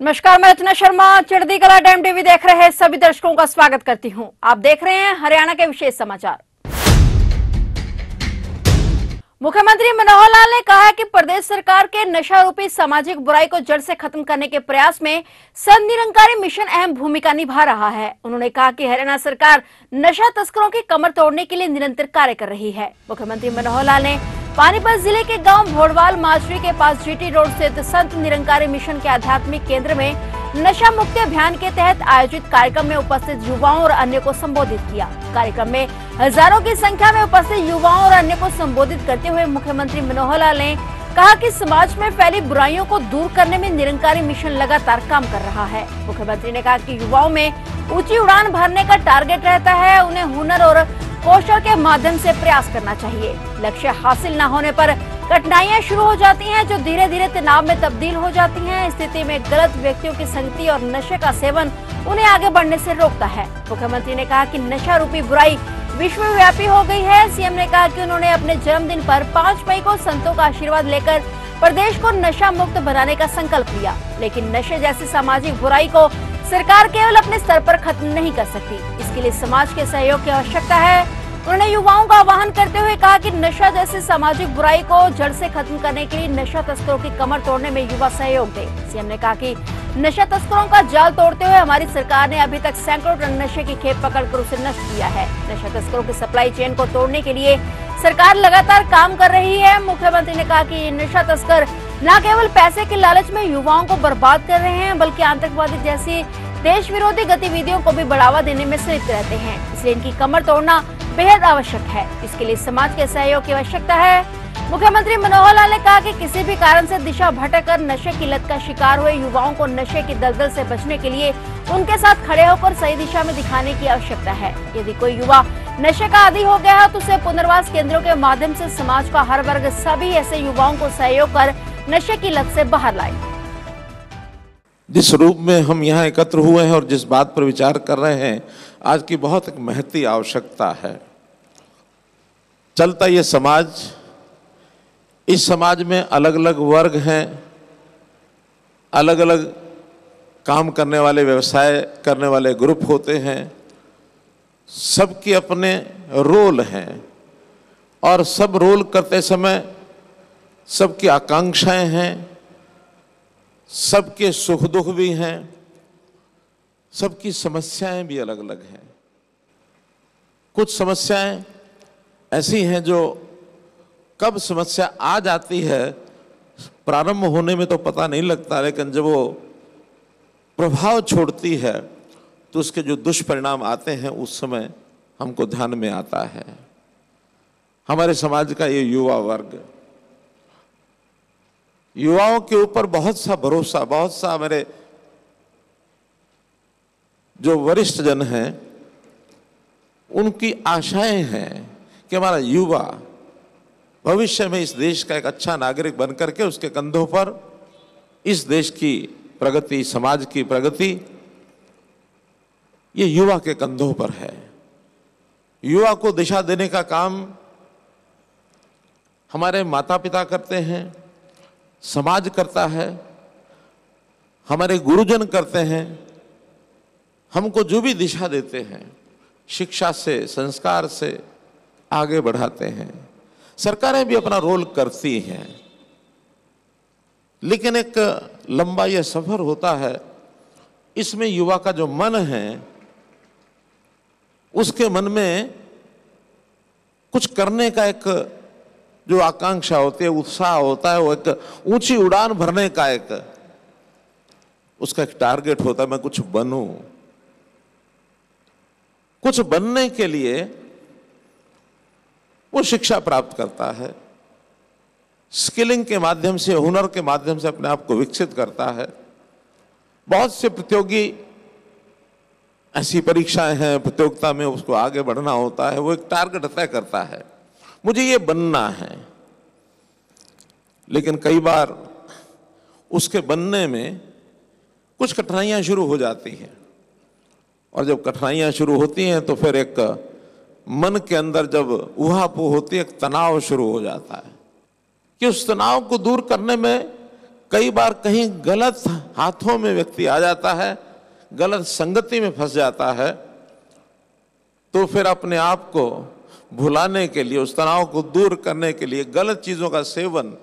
नमस्कार, मैं रचना शर्मा चढ़ती कला टाइम टीवी देख रहे सभी दर्शकों का स्वागत करती हूं। आप देख रहे हैं हरियाणा के विशेष समाचार। मुख्यमंत्री मनोहर लाल ने कहा है कि प्रदेश सरकार के नशा रूपी सामाजिक बुराई को जड़ से खत्म करने के प्रयास में संत निरंकारी मिशन अहम भूमिका निभा रहा है। उन्होंने कहा कि हरियाणा सरकार नशा तस्करों की कमर तोड़ने के लिए निरंतर कार्य कर रही है। मुख्यमंत्री मनोहर लाल ने पानीपत जिले के गांव भोड़वाल माजरी के पास जीटी रोड स्थित संत निरंकारी मिशन के आध्यात्मिक केंद्र में नशा मुक्ति अभियान के तहत आयोजित कार्यक्रम में उपस्थित युवाओं और अन्य को संबोधित किया। कार्यक्रम में हजारों की संख्या में उपस्थित युवाओं और अन्य को संबोधित करते हुए मुख्यमंत्री मनोहर लाल ने कहा कि समाज में फैली बुराइयों को दूर करने में निरंकारी मिशन लगातार काम कर रहा है। मुख्यमंत्री ने कहा कि युवाओं में ऊंची उड़ान भरने का टारगेट रहता है, उन्हें हुनर और कौशल के माध्यम से प्रयास करना चाहिए। लक्ष्य हासिल न होने पर कठिनाइयां शुरू हो जाती हैं, जो धीरे धीरे तनाव में तब्दील हो जाती हैं। स्थिति में गलत व्यक्तियों की संगति और नशे का सेवन उन्हें आगे बढ़ने से रोकता है। मुख्यमंत्री ने कहा कि नशा रूपी बुराई विश्वव्यापी हो गई है। सीएम ने कहा कि उन्होंने अपने जन्मदिन पर 5 मई को संतों का आशीर्वाद लेकर प्रदेश को नशा मुक्त बनाने का संकल्प लिया, लेकिन नशे जैसी सामाजिक बुराई को सरकार केवल अपने स्तर पर खत्म नहीं कर सकती। इसके लिए समाज के सहयोग की आवश्यकता है। उन्होंने युवाओं का आह्वान करते हुए कहा कि नशा जैसी सामाजिक बुराई को जड़ से खत्म करने के लिए नशा तस्करों की कमर तोड़ने में युवा सहयोग दे। सीएम ने कहा कि नशा तस्करों का जाल तोड़ते हुए हमारी सरकार ने अभी तक सैकड़ों टन नशे की खेप पकड़कर उसे नष्ट किया है। नशा तस्करों की सप्लाई चेन को तोड़ने के लिए सरकार लगातार काम कर रही है। मुख्यमंत्री ने कहा कि नशा तस्कर न केवल पैसे के लालच में युवाओं को बर्बाद कर रहे हैं, बल्कि आतंकवादी जैसी देश विरोधी गतिविधियों को भी बढ़ावा देने में संलिप्त रहते हैं। इसलिए इनकी कमर तोड़ना बेहद आवश्यक है। इसके लिए समाज के सहयोग की आवश्यकता है। मुख्यमंत्री मनोहर लाल ने कहा कि किसी भी कारण से दिशा भटककर नशे की लत का शिकार हुए युवाओं को नशे की दलदल से बचने के लिए उनके साथ खड़े होकर सही दिशा में दिखाने की आवश्यकता है। यदि कोई युवा नशे का आदी हो गया है तो उसे पुनर्वास केंद्रों के माध्यम से समाज का हर वर्ग सभी ऐसे युवाओं को सहयोग कर नशे की लत से बाहर लाए। जिस रूप में हम यहाँ एकत्र हुए हैं और जिस बात पर विचार कर रहे हैं, आज की बहुत एक महती आवश्यकता है। चलता ये समाज, इस समाज में अलग अलग वर्ग हैं, अलग अलग काम करने वाले, व्यवसाय करने वाले ग्रुप होते हैं। सबके अपने रोल हैं और सब रोल करते समय सबकी आकांक्षाएं हैं, सबके सुख दुख भी हैं, सबकी समस्याएं भी अलग अलग हैं। कुछ समस्याएं ऐसी हैं जो कब समस्या आ जाती है प्रारंभ होने में तो पता नहीं लगता, लेकिन जब वो प्रभाव छोड़ती है तो उसके जो दुष्परिणाम आते हैं उस समय हमको ध्यान में आता है। हमारे समाज का ये युवा वर्ग, युवाओं के ऊपर बहुत सा भरोसा, बहुत सा मेरे जो वरिष्ठ जन हैं उनकी आशाएं हैं कि हमारा युवा भविष्य में इस देश का एक अच्छा नागरिक बनकर के उसके कंधों पर इस देश की प्रगति, समाज की प्रगति, ये युवा के कंधों पर है। युवा को दिशा देने का काम हमारे माता पिता करते हैं, समाज करता है, हमारे गुरुजन करते हैं। हमको जो भी दिशा देते हैं, शिक्षा से, संस्कार से आगे बढ़ाते हैं। सरकारें भी अपना रोल करती हैं, लेकिन एक लंबा यह सफर होता है। इसमें युवा का जो मन है, उसके मन में कुछ करने का एक जो आकांक्षा होती है, उत्साह होता है, वो एक ऊंची उड़ान भरने का एक उसका एक टारगेट होता है, मैं कुछ बनूं। कुछ बनने के लिए वो शिक्षा प्राप्त करता है, स्किलिंग के माध्यम से, हुनर के माध्यम से अपने आप को विकसित करता है। बहुत से प्रतियोगी ऐसी परीक्षाएं हैं, प्रतियोगिता में उसको आगे बढ़ना होता है, वो एक टारगेट तय करता है, मुझे ये बनना है। लेकिन कई बार उसके बनने में कुछ कठिनाइयां शुरू हो जाती हैं, और जब कठिनाइयां शुरू होती हैं तो फिर एक मन के अंदर जब उहापोह होती है, एक तनाव शुरू हो जाता है कि उस तनाव को दूर करने में कई बार कहीं गलत हाथों में व्यक्ति आ जाता है, गलत संगति में फंस जाता है, तो फिर अपने आप को भुलाने के लिए, उस तनाव को दूर करने के लिए गलत चीजों का सेवन,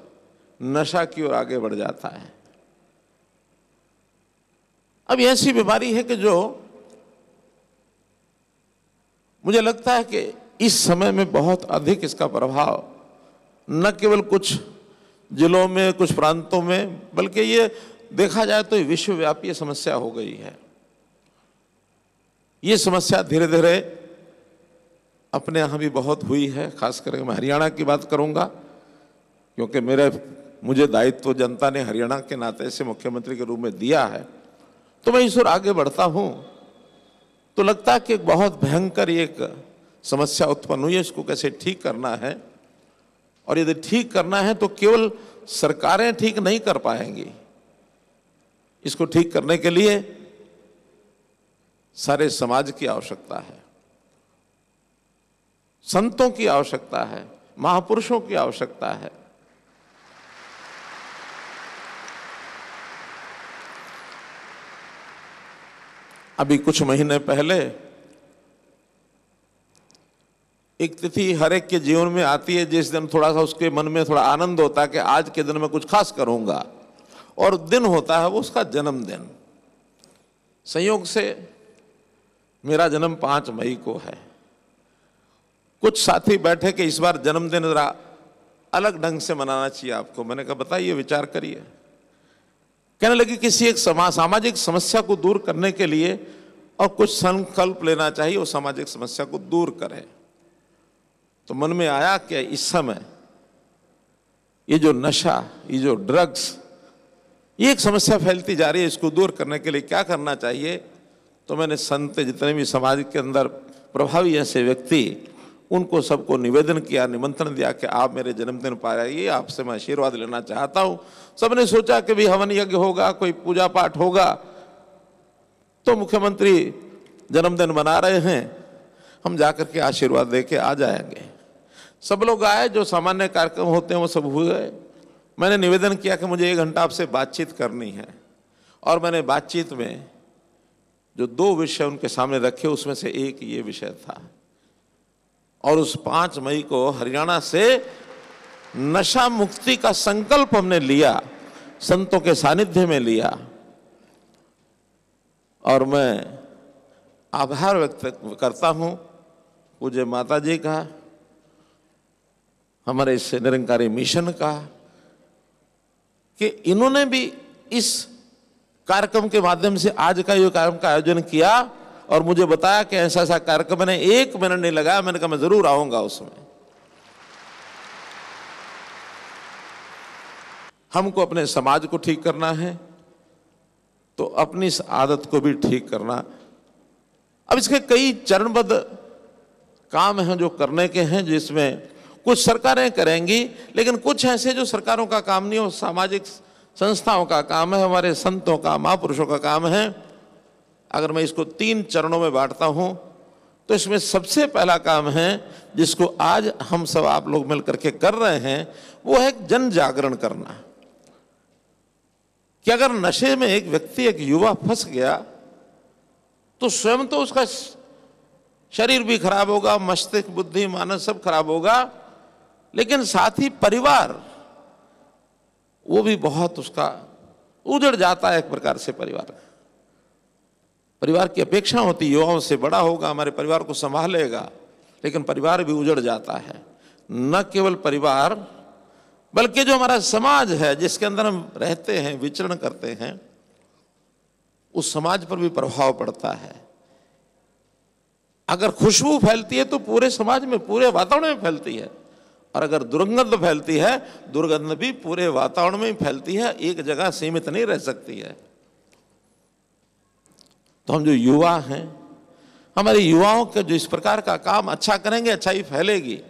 नशा की ओर आगे बढ़ जाता है। अब ऐसी बीमारी है कि जो मुझे लगता है कि इस समय में बहुत अधिक इसका प्रभाव न केवल कुछ जिलों में, कुछ प्रांतों में, बल्कि ये देखा जाए तो विश्वव्यापी समस्या हो गई है। ये समस्या धीरे धीरे अपने यहाँ भी बहुत हुई है। खास करके मैं हरियाणा की बात करूंगा, क्योंकि मुझे दायित्व जनता ने हरियाणा के नाते से मुख्यमंत्री के रूप में दिया है। तो मैं इस ओर आगे बढ़ता हूं तो लगता है कि बहुत भयंकर एक समस्या उत्पन्न हुई है। इसको कैसे ठीक करना है, और यदि ठीक करना है तो केवल सरकारें ठीक नहीं कर पाएंगी। इसको ठीक करने के लिए सारे समाज की आवश्यकता है, संतों की आवश्यकता है, महापुरुषों की आवश्यकता है। अभी कुछ महीने पहले एक तिथि हर एक के जीवन में आती है जिस दिन थोड़ा सा उसके मन में थोड़ा आनंद होता है कि आज के दिन मैं कुछ खास करूंगा, और दिन होता है वो उसका जन्मदिन। संयोग से मेरा जन्म 5 मई को है। कुछ साथी बैठे कि इस बार जन्मदिन जरा अलग ढंग से मनाना चाहिए आपको। मैंने कहा बताइए, विचार करिए। कहने लगे किसी एक सामाजिक समस्या को दूर करने के लिए और कुछ संकल्प लेना चाहिए, वो सामाजिक समस्या को दूर करें। तो मन में आया कि इस समय ये जो नशा, ये जो ड्रग्स, ये एक समस्या फैलती जा रही है, इसको दूर करने के लिए क्या करना चाहिए। तो मैंने संत, जितने भी समाज के अंदर प्रभावी ऐसे व्यक्ति, उनको सबको निवेदन किया, निमंत्रण दिया कि आप मेरे जन्मदिन पर आइए, आपसे मैं आशीर्वाद लेना चाहता हूं। सबने सोचा कि भी हवन यज्ञ होगा, कोई पूजा पाठ होगा, तो मुख्यमंत्री जन्मदिन मना रहे हैं, हम जाकर के आशीर्वाद दे के आ जाएंगे। सब लोग आए, जो सामान्य कार्यक्रम होते हैं वो सब हुए। मैंने निवेदन किया कि मुझे 1 घंटा आपसे बातचीत करनी है, और मैंने बातचीत में जो 2 विषय उनके सामने रखे, उसमें से एक ये विषय था। और उस 5 मई को हरियाणा से नशा मुक्ति का संकल्प हमने लिया, संतों के सानिध्य में लिया। और मैं आभार व्यक्त करता हूं पूज्य माता जी का, हमारे इस निरंकारी मिशन का, कि इन्होंने भी इस कार्यक्रम के माध्यम से आज का ये कार्यक्रम का आयोजन किया और मुझे बताया कि ऐसा ऐसा कार्यक्रम। मैंने 1 मिनट नहीं लगाया, मैंने कहा मैं जरूर आऊंगा उसमें। हमको अपने समाज को ठीक करना है तो अपनी इस आदत को भी ठीक करना। अब इसके कई चरणबद्ध काम हैं जो करने के हैं, जिसमें कुछ सरकारें करेंगी, लेकिन कुछ ऐसे जो सरकारों का काम नहीं हो, सामाजिक संस्थाओं का काम है, हमारे संतों का, महापुरुषों का काम है। अगर मैं इसको 3 चरणों में बांटता हूं तो इसमें सबसे पहला काम है, जिसको आज हम सब आप लोग मिलकर के कर रहे हैं, वो है जन जागरण करना। कि अगर नशे में एक व्यक्ति, एक युवा फंस गया तो स्वयं तो उसका शरीर भी खराब होगा, मस्तिष्क, बुद्धि, मानस सब खराब होगा, लेकिन साथ ही परिवार वो भी बहुत उसका उजड़ जाता है। एक प्रकार से परिवार की अपेक्षा होती है युवाओं से, बड़ा होगा, हमारे परिवार को संभालेगा, लेकिन परिवार भी उजड़ जाता है। न केवल परिवार, बल्कि जो हमारा समाज है जिसके अंदर हम रहते हैं, विचरण करते हैं, उस समाज पर भी प्रभाव पड़ता है। अगर खुशबू फैलती है तो पूरे समाज में, पूरे वातावरण में फैलती है, और अगर दुर्गंध फैलती है, दुर्गंध भी पूरे वातावरण में फैलती है, एक जगह सीमित नहीं रह सकती है। तो हम जो युवा हैं, हमारे युवाओं के जो इस प्रकार का काम अच्छा करेंगे, अच्छाई फैलेगी,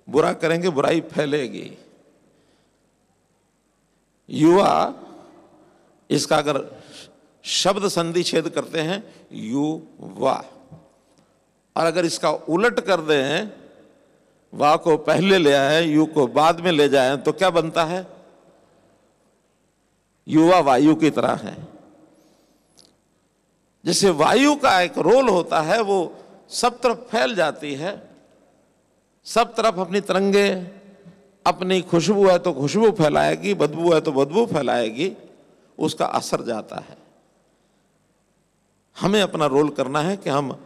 बुरा करेंगे, बुराई फैलेगी। युवा, इसका अगर शब्द संधि छेद करते हैं युवा, और अगर इसका उलट कर दें, वाह को पहले ले आए, यू को बाद में ले जाए, तो क्या बनता है? युवा वायु की तरह है। जैसे वायु का एक रोल होता है, वो सब तरफ फैल जाती है, सब तरफ अपनी तरंगे, अपनी खुशबू है तो खुशबू फैलाएगी, बदबू है तो बदबू फैलाएगी, उसका असर जाता है। हमें अपना रोल करना है कि हम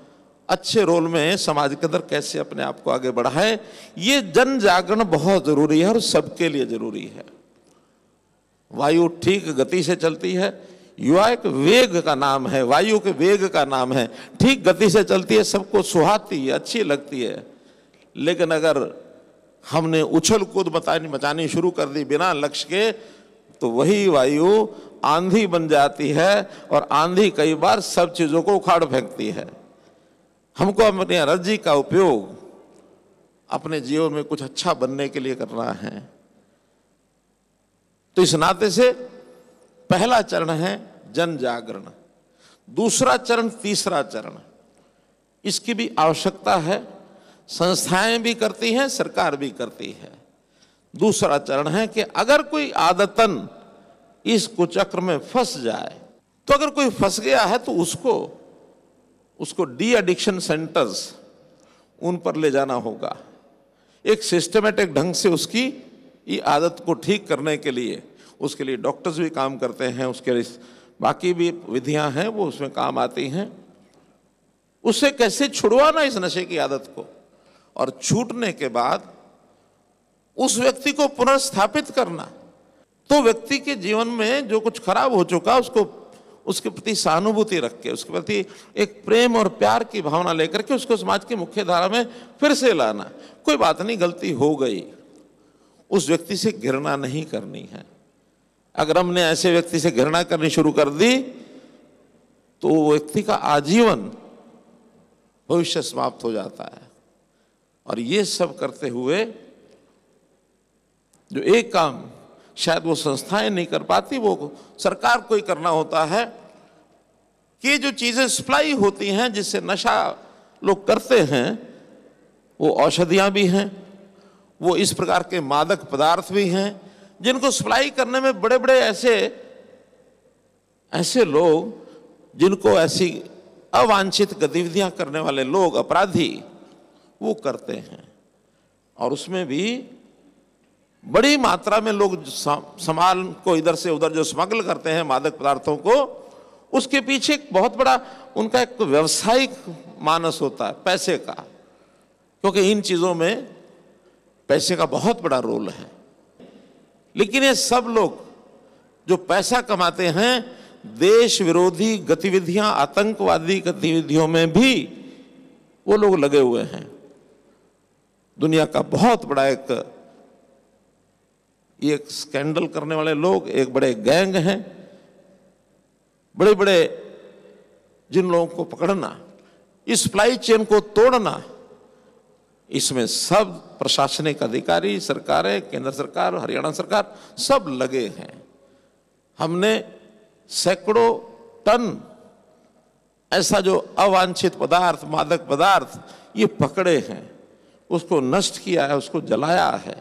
अच्छे रोल में समाज के अंदर कैसे अपने आप को आगे बढ़ाएं। ये जन जागरण बहुत जरूरी है और सबके लिए जरूरी है। वायु ठीक गति से चलती है, युवा एक वेग का नाम है, वायु के वेग का नाम है, ठीक गति से चलती है, सबको सुहाती है, अच्छी लगती है। लेकिन अगर हमने उछल कूद मचानी शुरू कर दी बिना लक्ष्य के, तो वही वायु आंधी बन जाती है और आंधी कई बार सब चीजों को उखाड़ फेंकती है। हमको अपनी एनर्जी का उपयोग अपने जीवन में कुछ अच्छा बनने के लिए करना है। तो इस नाते से पहला चरण है जन जागरण, दूसरा चरण, तीसरा चरण, इसकी भी आवश्यकता है। संस्थाएं भी करती हैं, सरकार भी करती है। दूसरा चरण है कि अगर कोई आदतन इस कुचक्र में फंस जाए, तो अगर कोई फंस गया है तो उसको डी एडिक्शन सेंटर्स उन पर ले जाना होगा। एक सिस्टमेटिक ढंग से उसकी ये आदत को ठीक करने के लिए, उसके लिए डॉक्टर्स भी काम करते हैं, उसके लिए बाकी भी विधियां हैं वो उसमें काम आती हैं। उससे कैसे छुड़वाना इस नशे की आदत को, और छूटने के बाद उस व्यक्ति को पुनर्स्थापित करना। तो व्यक्ति के जीवन में जो कुछ खराब हो चुका, उसके प्रति सहानुभूति रख के, उसके प्रति एक प्रेम और प्यार की भावना लेकर के उसको समाज की मुख्य धारा में फिर से लाना। कोई बात नहीं, गलती हो गई, उस व्यक्ति से घृणा नहीं करनी है। अगर हमने ऐसे व्यक्ति से घृणा करनी शुरू कर दी तो वो व्यक्ति का आजीवन भविष्य समाप्त हो जाता है। और ये सब करते हुए जो एक काम शायद वो संस्थाएं नहीं कर पाती, वो सरकार को ही करना होता है कि जो चीजें सप्लाई होती हैं जिससे नशा लोग करते हैं, वो औषधियां भी हैं, वो इस प्रकार के मादक पदार्थ भी हैं जिनको सप्लाई करने में बड़े बड़े ऐसे लोग, जिनको ऐसी अवांछित गतिविधियां करने वाले लोग, अपराधी, वो करते हैं। और उसमें भी बड़ी मात्रा में लोग सामान को इधर से उधर जो स्मगल करते हैं मादक पदार्थों को, उसके पीछे एक बहुत बड़ा उनका एक व्यवसायिक मानस होता है, पैसे का, क्योंकि इन चीजों में पैसे का बहुत बड़ा रोल है। लेकिन ये सब लोग जो पैसा कमाते हैं, देश विरोधी गतिविधियां, आतंकवादी गतिविधियों में भी वो लोग लगे हुए हैं। दुनिया का बहुत बड़ा एक स्कैंडल करने वाले लोग, एक बड़े गैंग हैं, बड़े बड़े जिन लोगों को पकड़ना, इस सप्लाई चेन को तोड़ना, इसमें सब प्रशासनिक अधिकारी, सरकारें, केंद्र सरकार, हरियाणा सरकार, सब लगे हैं। हमने सैकड़ों टन ऐसा जो अवांछित पदार्थ, मादक पदार्थ ये पकड़े हैं, उसको नष्ट किया है, उसको जलाया है।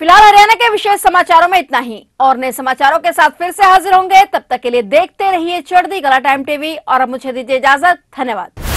फिलहाल हरियाणा के विशेष समाचारों में इतना ही, और नए समाचारों के साथ फिर से हाजिर होंगे। तब तक के लिए देखते रहिए चढ़ती कला टाइम टीवी, और अब मुझे दीजिए इजाजत। धन्यवाद।